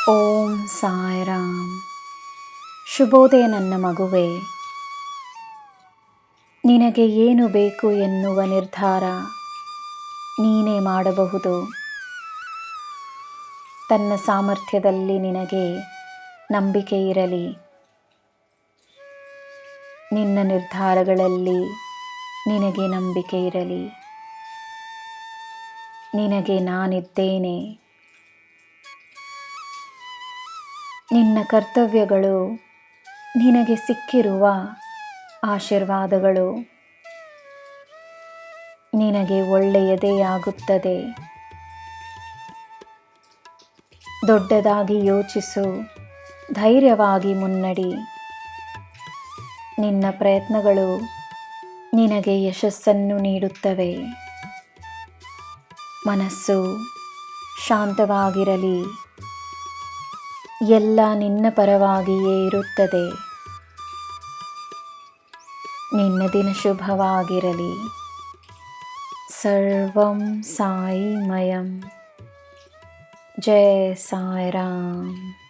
ಓಂ ಸಾಯಿರಾಮ್. ಶುಭೋದಯ ನನ್ನ ಮಗುವೆ. ನಿನಗೆ ಏನು ಬೇಕು ಎನ್ನುವ ನಿರ್ಧಾರ ನೀನೇ ಮಾಡಬಹುದು. ತನ್ನ ಸಾಮರ್ಥ್ಯದಲ್ಲಿ ನಿನಗೆ ನಂಬಿಕೆ ಇರಲಿ. ನಿನ್ನ ನಿರ್ಧಾರಗಳಲ್ಲಿ ನಿನಗೆ ನಂಬಿಕೆ ಇರಲಿ. ನಿನಗೆ ನಾನಿದ್ದೇನೆ. ನಿನ್ನ ಕರ್ತವ್ಯಗಳು, ನಿನಗೆ ಸಿಕ್ಕಿರುವ ಆಶೀರ್ವಾದಗಳು ನಿನಗೆ ಒಳ್ಳೆಯದೇ ಆಗುತ್ತದೆ. ದೊಡ್ಡದಾಗಿ ಯೋಚಿಸು, ಧೈರ್ಯವಾಗಿ ಮುನ್ನಡಿ. ನಿನ್ನ ಪ್ರಯತ್ನಗಳು ನಿನಗೆ ಯಶಸ್ಸನ್ನು ನೀಡುತ್ತವೆ. ಮನಸ್ಸು ಶಾಂತವಾಗಿರಲಿ. ಎಲ್ಲ ನಿನ್ನ ಪರವಾಗಿಯೇ ಇರುತ್ತದೆ. ನಿನ್ನ ದಿನ ಶುಭವಾಗಿರಲಿ. ಸರ್ವಂ ಸಾಯಿಮಯಂ. ಜೈ ಸಾಯಿರಾಮ್.